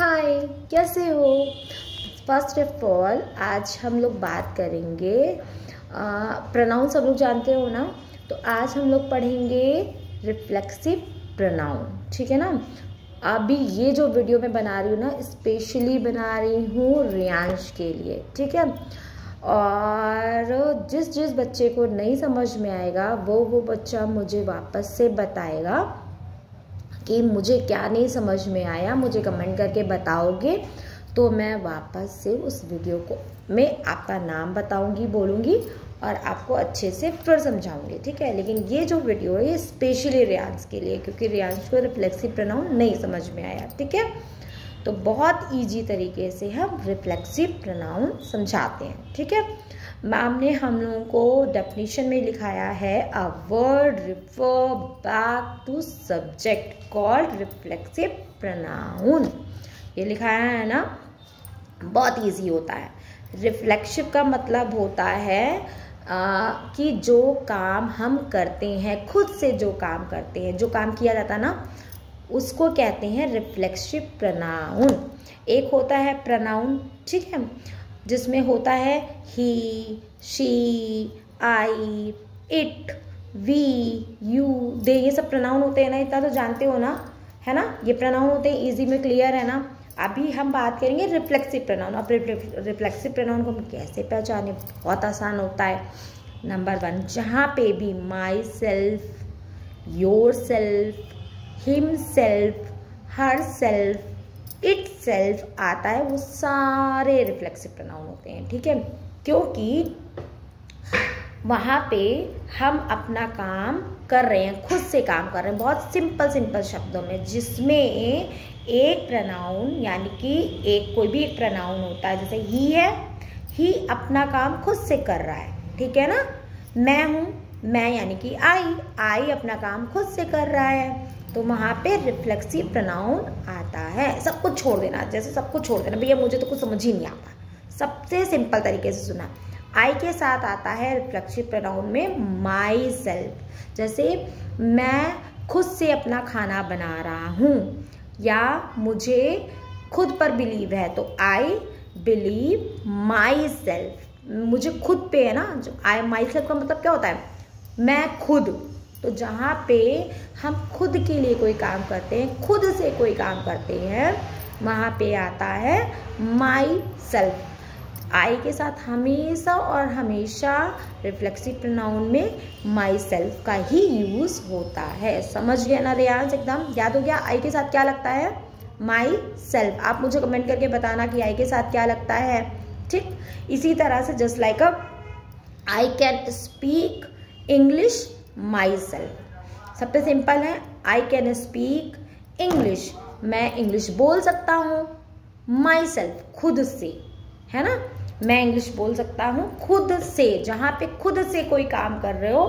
हाय, कैसे हो। First of all आज हम लोग बात करेंगे प्रोनाउन। सब लोग जानते हो ना, तो आज हम लोग पढ़ेंगे रिफ्लेक्सिव प्रोनाउन। ठीक है ना। अभी ये जो वीडियो मैं बना रही हूँ ना, स्पेशली बना रही हूँ रियांश के लिए। ठीक है। और जिस जिस बच्चे को नहीं समझ में आएगा वो बच्चा मुझे वापस से बताएगा कि मुझे क्या नहीं समझ में आया। मुझे कमेंट करके बताओगे तो मैं वापस से उस वीडियो को मैं आपका नाम बताऊंगी, बोलूँगी और आपको अच्छे से फिर समझाऊंगी। ठीक है। लेकिन ये जो वीडियो है ये स्पेशली रियांश के लिए, क्योंकि रियांश को रिफ्लेक्सिव प्रोनाउन नहीं समझ में आया। ठीक है। तो बहुत ईजी तरीके से हम रिफ्लेक्सिव प्रोनाउन समझाते हैं। ठीक है। मैम ने हम लोगों को डेफिनेशन में लिखाया है a word refer back to subject called reflexive pronoun. ये लिखाया है ना, बहुत इजी होता है। रिफ्लेक्सिव का मतलब होता है कि जो काम हम करते हैं, खुद से जो काम करते हैं, जो काम किया जाता है ना, उसको कहते हैं रिफ्लेक्सिव प्रोनाउन। एक होता है प्रोनाउन, ठीक है, जिसमें होता है he, she, I, it, we, you, they. ये सब प्रोनाउन होते हैं ना, इतना तो जानते हो ना, है ना। ये प्रोनाउन होते हैं, इजी में क्लियर है ना। अभी हम बात करेंगे रिफ्लेक्सिव प्रोनाउन। अब रिफ्लेक्सिव प्रोनाउन को हम कैसे पहचाने, बहुत आसान होता है। नंबर 1, जहाँ पे भी my self, your self, him self, her self, it self आता है, वो सारे रिफ्लेक्सिव प्रोनाउन होते हैं। ठीक है। क्योंकि वहाँ पे हम अपना काम कर रहे हैं, खुद से काम कर रहे हैं, बहुत सिंपल शब्दों में, जिसमें एक प्रोनाउन यानी कि एक कोई भी एक प्रोनाउन होता है। जैसे ही है, ही अपना काम खुद से कर रहा है। ठीक है ना। मैं हूँ, मैं यानी कि आई अपना काम खुद से कर रहा है, तो वहाँ पे रिफ्लेक्सिव प्रोनाउन आता है। सब कुछ छोड़ देना, जैसे सब कुछ छोड़ देना, भैया मुझे तो कुछ समझ ही नहीं आता। सबसे सिंपल तरीके से सुना, आई के साथ आता है रिफ्लेक्सिव प्रोनाउन में माई सेल्फ। जैसे मैं खुद से अपना खाना बना रहा हूँ, या मुझे खुद पर बिलीव है, तो आई बिलीव माई सेल्फ। मुझे खुद पे है ना, जो आई माई सेल्फ का मतलब क्या होता है, मैं खुद। तो जहाँ पे हम खुद के लिए कोई काम करते हैं, खुद से कोई काम करते हैं, वहाँ पे आता है माई सेल्फ। आई के साथ हमेशा और हमेशा रिफ्लेक्सिव प्रोनाउन में माई सेल्फ का ही यूज होता है। समझ गया ना रियांश, एकदम याद हो गया। आई के साथ क्या लगता है, माई सेल्फ। आप मुझे कमेंट करके बताना कि आई के साथ क्या लगता है। ठीक। इसी तरह से just like I can speak English my self. सबसे सिंपल है, आई कैन स्पीक इंग्लिश, मैं इंग्लिश बोल सकता हूँ। माई सेल्फ, खुद से, है ना, मैं इंग्लिश बोल सकता हूँ खुद से। जहाँ पे खुद से कोई काम कर रहे हो,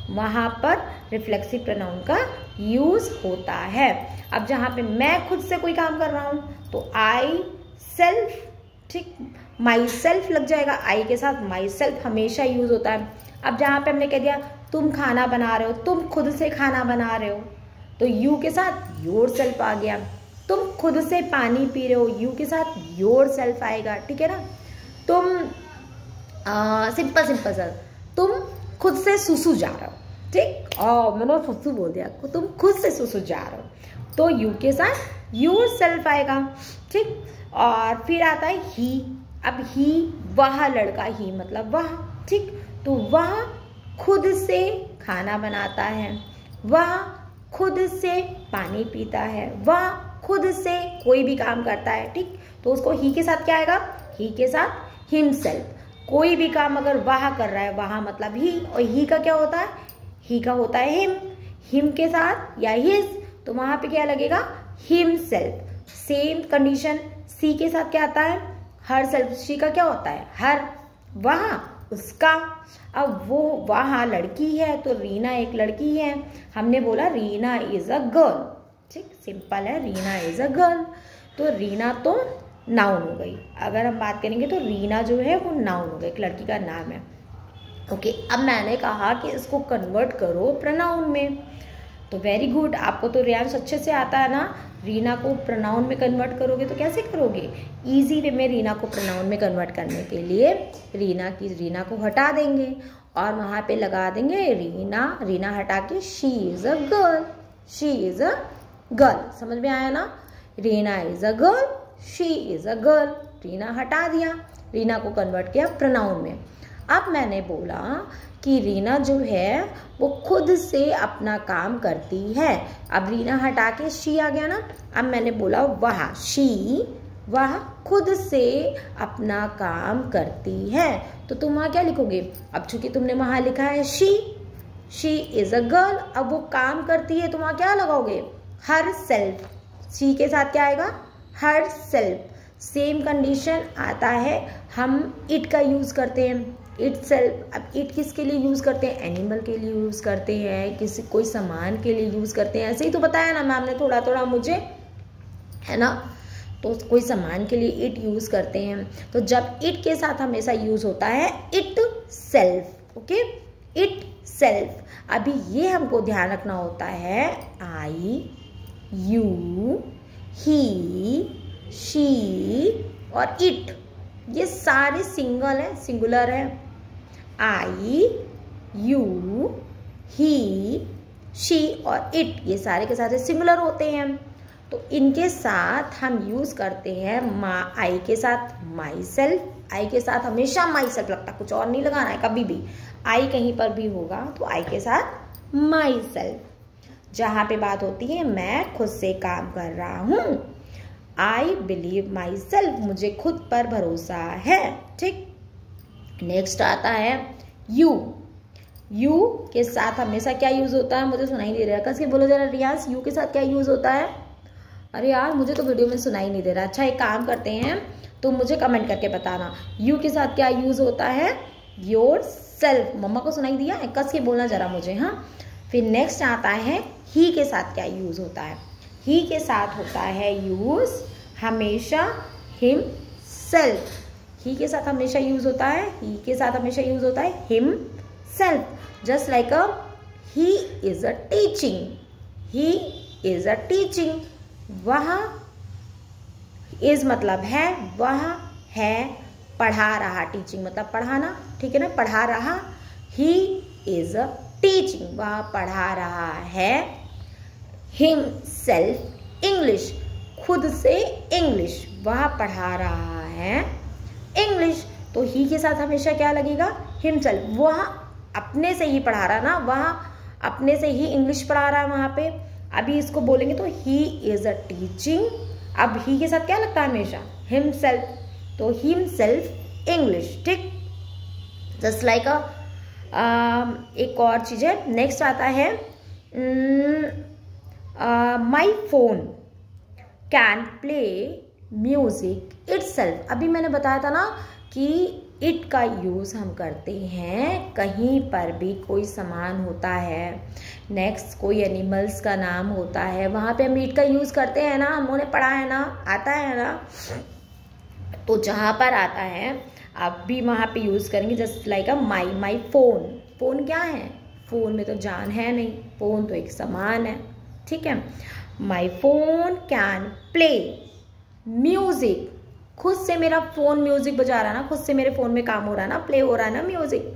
वहाँ पर रिफ्लेक्सिव प्रोनाउन का यूज होता है। अब जहाँ पे मैं खुद से कोई काम कर रहा हूँ, तो आई सेल्फ, ठीक, माई सेल्फ लग जाएगा। आई के साथ माई सेल्फ हमेशा यूज होता है। अब जहाँ पे हमने कह दिया तुम खाना बना रहे हो, तुम खुद से खाना बना रहे हो, तो यू के साथ योर सेल्फ आ गया। तुम खुद से पानी पी रहे हो, यू के साथ योर सेल्फ आएगा। ठीक है ना। तुम सिंपल सर, तुम खुद से सुसु जा रहे हो, ठीक, मैंने सुसु बोल दिया, तुम खुद से सुसु जा रहे हो, तो यू के साथ योर सेल्फ आएगा। ठीक। और फिर आता है ही। अब ही, वह लड़का, ही मतलब वह, ठीक, तो वह खुद से खाना बनाता है, वह खुद से पानी पीता है, वह खुद से कोई भी काम करता है। ठीक। तो उसको ही के साथ क्या आएगा, ही के साथ हिमसेल्फ। कोई भी काम अगर वह कर रहा है, वह मतलब ही, और ही का क्या होता है, ही का होता है हिम। हिम के साथ या हिज, तो वहां पे क्या लगेगा, हिमसेल्फ। सेम कंडीशन सी के साथ क्या आता है, हर सेल्फ। सी का क्या होता है, हर, वह, उसका। अब वो वहाँ लड़की है, तो रीना एक लड़की है, हमने बोला रीना इज अ गर्ल। ठीक, सिंपल है, रीना इज अ गर्ल। तो रीना तो नाउन हो गई। अगर हम बात करेंगे तो रीना जो है वो नाउन हो गई, एक लड़की का नाम है। ओके। अब मैंने कहा कि इसको कन्वर्ट करो प्रोनाउन में, तो वेरी गुड, आपको तो रियांश अच्छे से आता है ना। रीना को प्रोनाउन में कन्वर्ट करोगे तो कैसे करोगे? इजी वे में रीना को प्रोनाउन में कन्वर्ट करने के लिए रीना को हटा देंगे और वहाँ पे लगा देंगे रीना हटा के she is a girl, she is a girl. समझ में आया ना? Reena is a girl, she is a girl. Reena हटा दिया, रीना को कन्वर्ट किया प्रोनाउन में। अब मैंने बोला कि रीना जो है वो खुद से अपना काम करती है। अब रीना हटा के शी आ गया ना। अब मैंने बोला वह खुद से अपना काम करती है। तो तुम वहाँ क्या लिखोगे? अब चूंकि तुमने वहाँ लिखा है शी इज अ गर्ल, अब वो काम करती है तो वहाँ क्या लगाओगे? Her self. शी के साथ क्या आएगा? Her self. सेम कंडीशन आता है, हम इट का यूज करते हैं, इट सेल्फ। अब इट किसके लिए यूज करते हैं? एनिमल के लिए यूज करते हैं, कोई सामान के लिए यूज करते हैं। ऐसे ही तो बताया ना मैम ने थोड़ा थोड़ा मुझे, है ना? तो कोई सामान के लिए इट यूज करते हैं। तो जब इट के साथ हमेशा यूज होता है it self. Okay, it self. अभी ये हमको ध्यान रखना होता है, आई, यू, ही, शी और इट, ये सारे सिंगुलर है। आई, यू, ही, शी और इट, ये सारे के सारे सिंगुलर होते हैं। तो इनके साथ हम यूज करते हैं आई के साथ माई सेल्फ। आई के साथ हमेशा माई सेल्फ लगता है, कुछ और नहीं लगाना है कभी भी। आई कहीं पर भी होगा तो आई के साथ माई सेल्फ। जहां पे बात होती है मैं खुद से काम कर रहा हूं, आई बिलीव माई सेल्फ, मुझे खुद पर भरोसा है। ठीक, नेक्स्ट आता है यू के साथ हमेशा क्या यूज होता है? मुझे सुनाई नहीं दे रहा, कस के बोलो जरा रियाज, यू के साथ क्या यूज होता है? अरे यार मुझे तो वीडियो में सुनाई नहीं दे रहा। अच्छा एक काम करते हैं, तो मुझे कमेंट करके बताना यू के साथ क्या यूज होता है? Your self. मम्मा को सुनाई दिया है? कस के बोलना जरा मुझे। हाँ, फिर नेक्स्ट आता है ही के साथ क्या यूज होता है? ही के साथ होता है यूज हमेशा हिम सेल्फ। ही के साथ हमेशा यूज होता है, ही के साथ हमेशा यूज होता है him self. Just like he is a teaching, he is a teaching. वह इज मतलब है, वह है पढ़ा रहा, टीचिंग मतलब पढ़ाना, ठीक है ना? पढ़ा रहा। ही इज अ टीचिंग, वह पढ़ा रहा है। हिम सेल्फ इंग्लिश, खुद से इंग्लिश, वह पढ़ा रहा है इंग्लिश। तो ही के साथ हमेशा क्या लगेगा? हिमसेल्फ। वह अपने से ही पढ़ा रहा ना, वह अपने से ही इंग्लिश पढ़ा रहा है वहां पे। अभी इसको बोलेंगे तो ही इज अ टीचिंग। अब ही के साथ क्या लगता है हमेशा? हिमसेल्फ। तो हिमसेल्फ इंग्लिश। ठीक, जस्ट लाइक एक और चीज है, नेक्स्ट आता है my phone can play music itself. अभी मैंने बताया था ना कि इट का यूज हम करते हैं कहीं पर भी कोई सामान होता है, नेक्स्ट कोई एनिमल्स का नाम होता है, वहां पे हम इट का यूज करते हैं ना। हमने पढ़ा है ना, आता है ना। तो जहां पर आता है आप भी वहां पे यूज करेंगे। Just like my phone. Phone क्या है? फोन में तो जान है नहीं, फोन तो एक सामान है। ठीक है, my phone can play music. खुद से मेरा फोन म्यूजिक बजा रहा है ना, खुद से मेरे फोन में काम हो रहा है ना, प्ले हो रहा है ना म्यूजिक।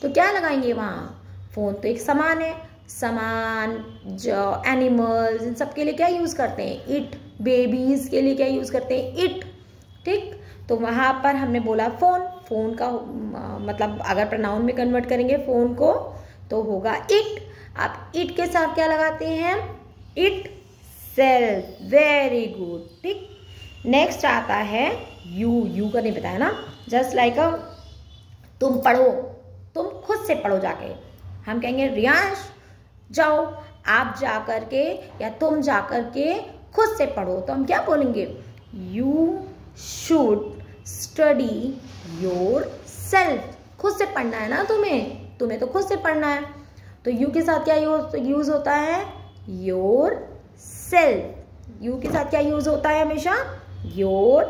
तो क्या लगाएंगे वहाँ? फोन तो एक सामान है, सामान जो एनिमल्स इन सब के लिए क्या यूज करते हैं? इट। बेबीज के लिए क्या यूज करते हैं? इट। ठीक, तो वहां पर हमने बोला फोन। फोन का मतलब अगर प्रोनाउन में कन्वर्ट करेंगे फोन को तो होगा इट। अब इट के साथ क्या लगाते हैं? It self. Very good. ठीक, नेक्स्ट आता है यू का नहीं बताया ना। जस्ट लाइक तुम पढ़ो, तुम खुद से पढ़ो जाके। हम कहेंगे रियांश जाओ, आप जा करके या तुम जा करके खुद से पढ़ो। तो हम क्या बोलेंगे? You should study your self. खुद से पढ़ना है ना तुम्हें तो खुद से पढ़ना है। तो यू के साथ क्या यूज होता है? Your self. यू के साथ क्या यूज होता है हमेशा? योर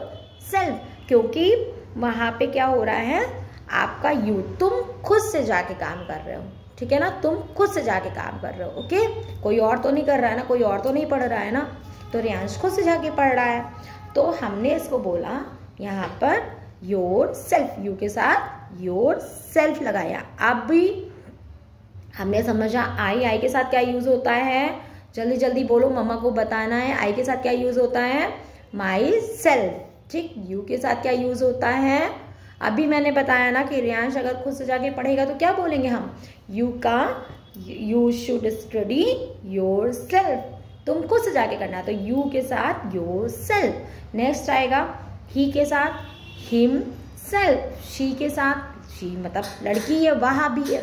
सेल्फ, क्योंकि वहां पे क्या हो रहा है? आपका यू, तुम खुद से जाके काम कर रहे हो। ठीक है ना, तुम खुद से जाके काम कर रहे हो। ओके, कोई और तो नहीं कर रहा है ना, कोई और तो नहीं पढ़ रहा है ना, तो रियांश खुद से जाके पढ़ रहा है। तो हमने इसको बोला यहाँ पर योर सेल्फ, यू के साथ योर सेल्फ लगाया। अब भी हमने समझा आई के साथ क्या यूज होता है, जल्दी जल्दी बोलो, मम्मा को बताना है। आई के साथ क्या यूज होता है, माई सेल्फ, ठीक। यू के साथ क्या यूज होता है, अभी मैंने बताया ना कि रियांश अगर खुद से जाके पढ़ेगा तो क्या बोलेंगे हम, you should study your self, तुम खुद से जाके करना है, तो यू के साथ योर सेल्फ। नेक्स्ट आएगा ही के साथ हिम सेल्फ, शी के साथ, शी मतलब लड़की है, वहाँ भी है,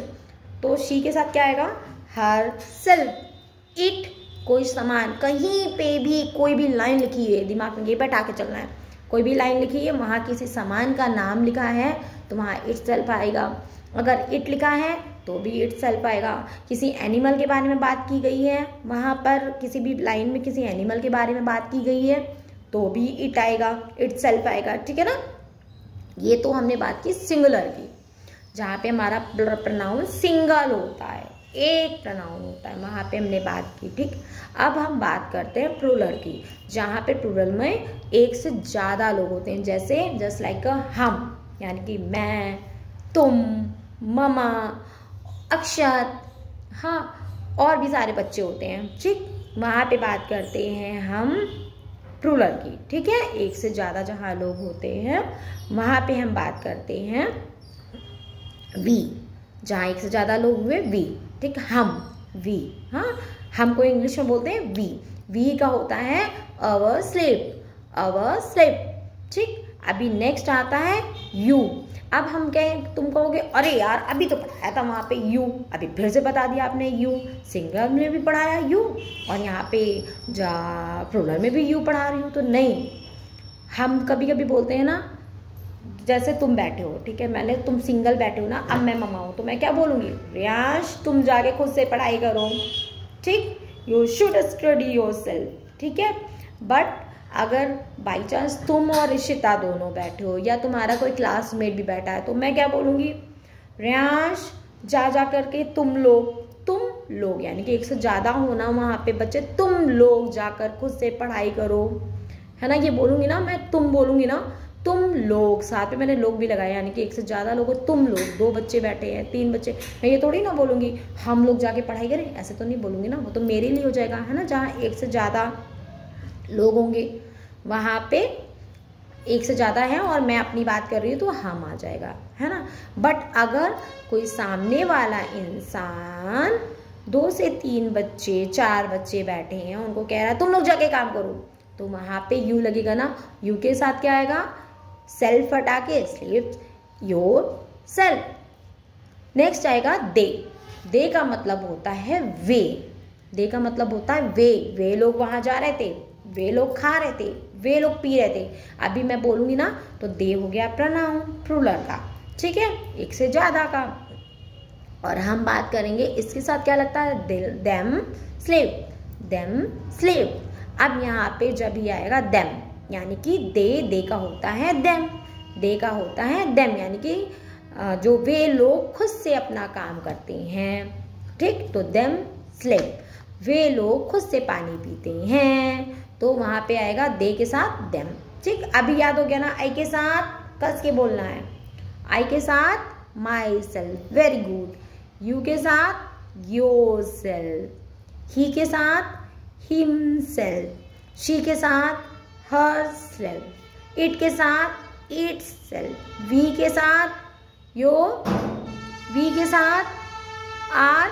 तो शी के साथ क्या आएगा, हर सेल्फ। इट, कोई सामान, कहीं पे भी कोई भी लाइन लिखी है, दिमाग में ये बैठा के चलना है, कोई भी लाइन लिखी है, वहाँ किसी सामान का नाम लिखा है तो वहाँ इट सेल्फ आएगा। अगर इट लिखा है तो भी इट सेल्फ आएगा। किसी एनिमल के बारे में बात की गई है, वहाँ पर किसी भी लाइन में किसी एनिमल के बारे में बात की गई है तो भी इट आएगा, इट सेल्फ आएगा, ठीक है ना। ये तो हमने बात की सिंगुलर की, जहाँ पे हमारा प्रोनाउन सिंगल होता है, एक प्रोनाउन होता है, वहाँ पे हमने बात की, ठीक। अब हम बात करते हैं प्लूरल की, जहाँ पे प्लूरल में एक से ज़्यादा लोग होते हैं, जैसे जस्ट लाइक हम, यानी कि मैं, तुम, ममा, अक्षत, हाँ, और भी सारे बच्चे होते हैं, ठीक। वहाँ पे बात करते हैं हम प्लूरल की, ठीक है। एक से ज़्यादा जहाँ लोग होते हैं वहाँ पे हम बात करते हैं वी, जहाँ एक से ज़्यादा लोग हुए वी, ठीक। हम, वी, हाँ, हम को इंग्लिश में बोलते हैं वी। वी का होता है अवर स्लेव, ठीक। अभी नेक्स्ट आता है यू। अब हम कहें, तुम कहोगे अरे यार अभी तो पढ़ाया था वहाँ पे यू, अभी फिर से बता दिया आपने यू, सिंगल में भी पढ़ाया यू और यहाँ पे प्लूरल में भी यू पढ़ा रही हूँ, तो नहीं। हम कभी कभी बोलते हैं ना, जैसे तुम बैठे हो, ठीक है, मैंने, तुम सिंगल बैठे हो ना, अब मैं मम्मा हूँ तो मैं क्या बोलूँगी, रियांश तुम जाके खुद से पढ़ाई करो, ठीक, you should study your self, ठीक है। बट अगर बाई चांस तुम और ऋषिता दोनों बैठे हो या तुम्हारा कोई क्लासमेट भी बैठा है तो मैं क्या बोलूँगी, रियांश जा करके तुम लोग यानी कि एक से ज़्यादा होना वहाँ पे बच्चे, तुम लोग जाकर खुद से पढ़ाई करो, है ना। ये बोलूँगी ना मैं, तुम बोलूँगी ना, तुम लोग, साथ में मैंने लोग भी लगाया, यानी कि एक से ज़्यादा लोग, तुम लोग, 2 बच्चे बैठे हैं, 3 बच्चे, मैं ये थोड़ी ना बोलूँगी हम लोग जाके पढ़ाई करें, ऐसे तो नहीं बोलूँगी ना, वो तो मेरे लिए हो जाएगा, है ना। जहाँ एक से ज़्यादा लोग होंगे वहाँ पे एक से ज़्यादा है और मैं अपनी बात कर रही हूँ तो हम आ जाएगा, है ना। बट अगर कोई सामने वाला इंसान 2 से 3 बच्चे, 4 बच्चे बैठे हैं, उनको कह रहा है तुम लोग जाके काम करो, तो वहाँ पे यू लगेगा ना। यू के साथ क्या आएगा, सेल्फ हटा के स्लीव, योर सेल्फ। नेक्स्ट आएगा दे का मतलब होता है वे, दे का मतलब होता है वे लोग वहाँ जा रहे थे, वे लोग खा रहे थे, वे लोग पी रहे थे। अभी मैं बोलूँगी ना तो दे हो गया प्रोनाउन प्लूरल का, ठीक है, एक से ज़्यादा का। और हम बात करेंगे इसके साथ क्या लगता है, देम स्लेव। अब यहाँ पे जब ही आएगा देम, यानी कि दे का होता है देम, दे का होता है देम, यानी कि जो वे लोग खुद से अपना काम करते हैं, ठीक। तो देम स्लेव, वे लोग खुद से पानी पीते हैं, तो वहाँ पे आएगा दे के साथ देम, ठीक। अभी याद हो गया ना, आई के साथ कस के बोलना है, आई के साथ my self, very good. You के साथ योर सेल्फ, ही के साथ हिम सेल्फ, शी के साथ हर सेल्फ, इट के साथ इट्स सेल्फ, वी के साथ योर, वी के साथ आर।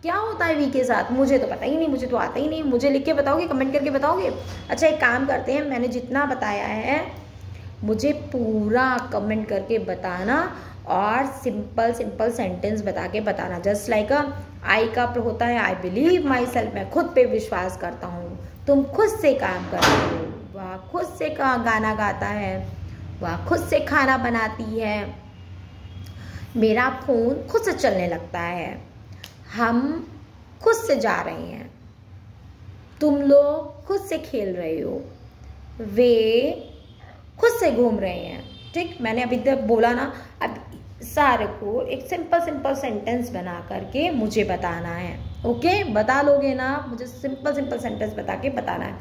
क्या होता है वी के साथ, मुझे तो पता ही नहीं, मुझे तो आता ही नहीं, मुझे लिख के बताओगे, कमेंट करके बताओगे। अच्छा एक काम करते हैं, मैंने जितना बताया है मुझे पूरा कमेंट करके बताना और सिंपल सेंटेंस बता के बताना। जस्ट लाइक आई का होता है आई बिलीव माई सेल्फ, मैं खुद पे विश्वास करता हूँ, तुम खुद से काम करते हो, वह खुद से गाना गाता है, वह खुद से खाना बनाती है, मेरा फोन खुद से चलने लगता है, हम खुद से जा रहे हैं, तुम लोग खुद से खेल रहे हो, वे खुद से घूम रहे हैं, ठीक। मैंने अभी तक बोला ना, अब सारे को एक सिंपल सेंटेंस बना करके मुझे बताना है। ओके, बता लोगे ना? मुझे सिंपल सेंटेंस बता के बताना है।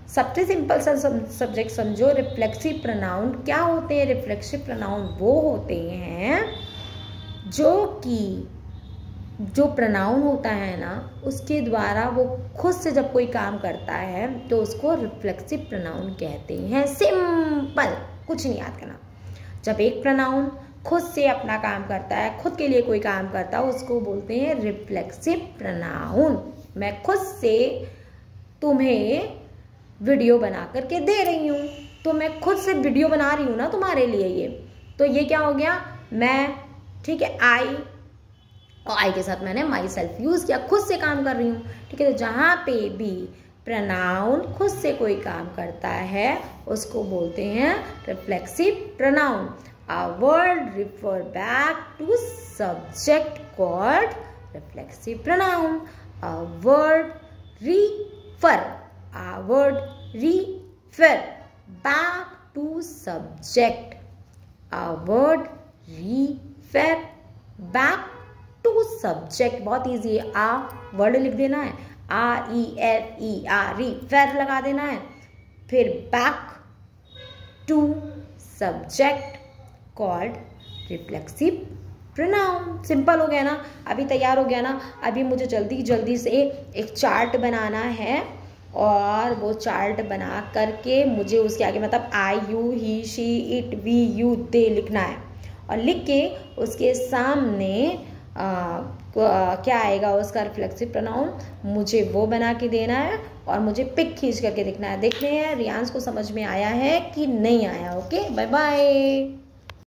सबसे सिंपल सा सब्जेक्ट समझो, रिफ्लेक्सिव प्रोनाउन क्या होते हैं? रिफ्लेक्सिव प्रोनाउन वो होते हैं जो प्रोनाउन होता है ना, उसके द्वारा वो खुद से जब कोई काम करता है तो उसको रिफ्लेक्सिव प्रोनाउन कहते हैं। सिंपल, कुछ नहीं याद करना। जब एक प्रोनाउन खुद से अपना काम करता है, खुद के लिए कोई काम करता है, उसको बोलते हैं रिफ्लेक्सिव प्रोनाउन। मैं खुद से तुम्हें वीडियो बना करके दे रही हूँ, तो मैं खुद से वीडियो बना रही हूँ ना तुम्हारे लिए। ये तो ये क्या हो गया? मैं, ठीक है, आई, और आई के साथ मैंने माई सेल्फ यूज किया, खुद से काम कर रही हूँ। ठीक है, तो जहाँ पे भी प्रोनाउन खुद से कोई काम करता है उसको बोलते हैं reflexive pronoun. A word refer back to subject called reflexive pronoun. A word refer back to subject. A word refer back to subject. बहुत इजी है। आ वर्ड लिख देना है, refer लगा देना है, फिर back to subject called reflexive pronoun। Simple हो गया ना? अभी तैयार हो गया ना? अभी मुझे जल्दी से एक चार्ट बनाना है, और वो चार्ट बना करके मुझे उसके आगे मतलब I, you, he, she, it, we, you, they लिखना है, और लिख के उसके सामने क्या आएगा उसका रिफ्लेक्सिव प्रोनाउन, मुझे वो बना के देना है, और मुझे पिक खींच करके दिखना है। देखते हैं रियांश को समझ में आया है कि नहीं आया। Okay, bye bye.